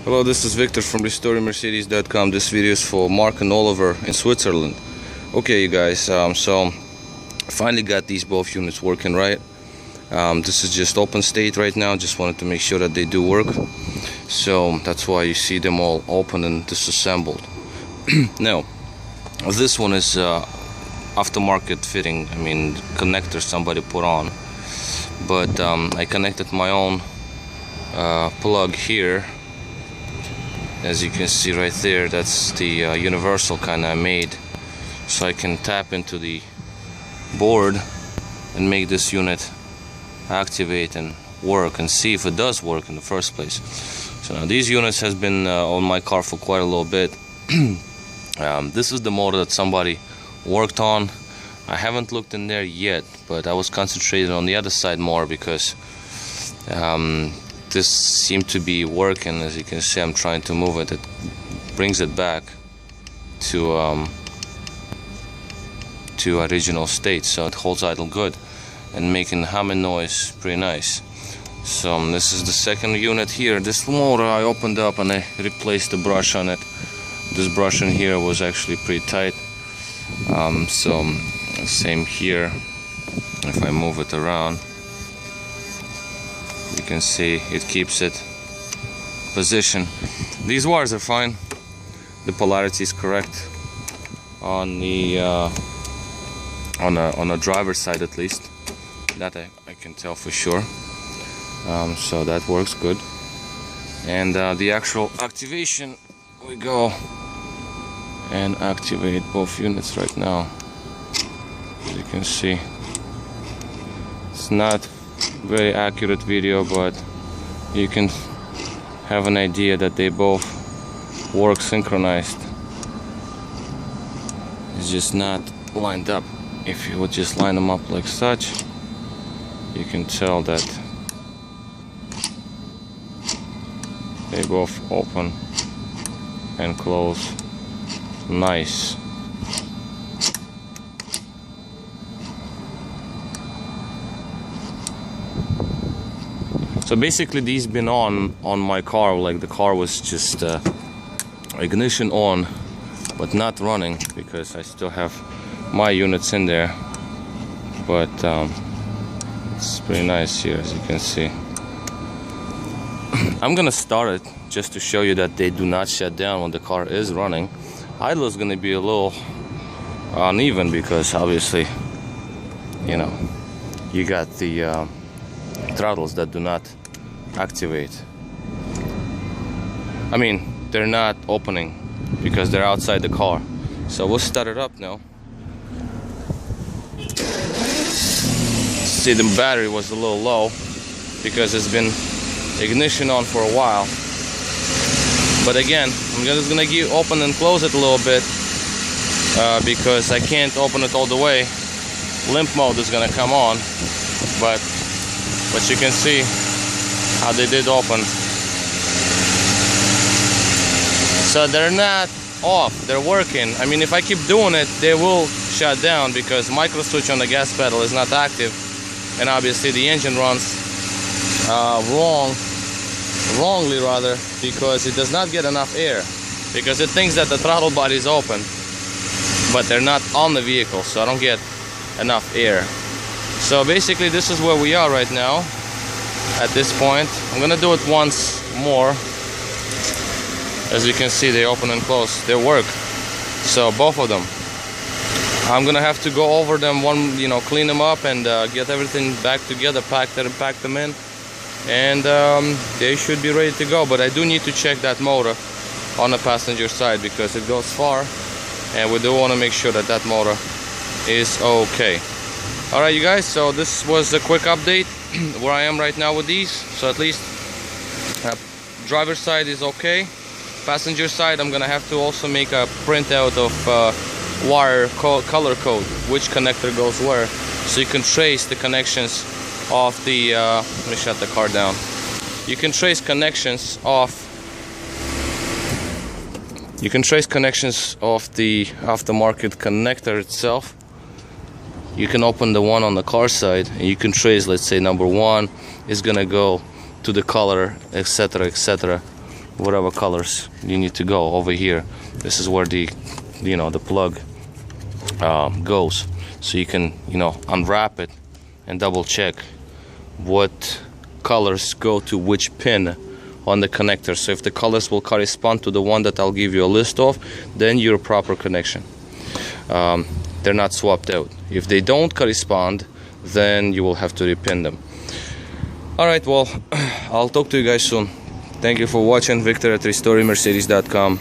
Hello, this is Victor from RestoringMercedes.com. This video is for Mark and Oliver in Switzerland. Okay, you guys, so I finally got these both units working right. This is just open state right now. Just wanted to make sure that they do work. So that's why you see them all open and disassembled. Now, this one is aftermarket fitting. I mean, connector somebody put on. But I connected my own plug here. As you can see right there, that's the universal kind I made, so I can tap into the board and make this unit activate and work and see if it does work in the first place. So now these units has been on my car for quite a little bit. This is the motor that somebody worked on. I haven't looked in there yet, but I was concentrated on the other side more because this seemed to be working. As you can see, I'm trying to move it. It brings it back to original state, so it holds idle good and making humming noise pretty nice. So this is the second unit here. This motor I opened up and I replaced the brush on it. This brush in here was actually pretty tight. So same here. If I move it around, you can see it keeps it position. These wires are fine. The polarity is correct on the on the driver's side, at least. That I can tell for sure. So that works good. And the actual activation, we go and activate both units right now. As you can see, it's not very accurate video, but you can have an idea that they both work synchronized. It's just not lined up. If you would just line them up like such, you can tell that they both open and close nice. So basically these been on my car, like the car was just ignition on but not running because I still have my units in there, but it's pretty nice here, as you can see. I'm gonna start it just to show you that they do not shut down when the car is running. Idle is gonna be a little uneven because obviously, you know, you got the throttles that do not activate. I mean, they're not opening because they're outside the car. So we'll start it up now. See, the battery was a little low because it's been ignition on for a while. But again, I'm just gonna open and close it a little bit because I can't open it all the way. Limp mode is gonna come on, but you can see how they did open. So they're not off, they're working. I mean, if I keep doing it, they will shut down because micro switch on the gas pedal is not active, and obviously the engine runs wrongly rather, because it does not get enough air, because it thinks that the throttle body is open, but they're not on the vehicle, so I don't get enough air. So basically this is where we are right now at this point. I'm gonna do it once more. As you can see, they open and close, they work. So both of them, I'm gonna have to go over them clean them up and get everything back together, pack them in, and they should be ready to go. But I do need to check that motor on the passenger side because it goes far, and we do want to make sure that that motor is okay. Alright, you guys, so this was a quick update where I am right now with these. So at least driver's side is okay. Passenger side, I'm gonna have to also make a printout of wire color code, which connector goes where, so you can trace the connections of the let me shut the car down. You can trace connections of the aftermarket connector itself. You can open the one on the car side and you can trace, let's say number 1 is gonna go to the color, etc., etc. whatever colors you need to go. Over here, this is where the the plug goes, so you can unwrap it and double check what colors go to which pin on the connector. So if the colors will correspond to the one that I'll give you a list of, then you're proper connection. They're not swapped out. If they don't correspond, then you will have to repin them. Alright, well, I'll talk to you guys soon. Thank you for watching. Victor at restoremercedes.com.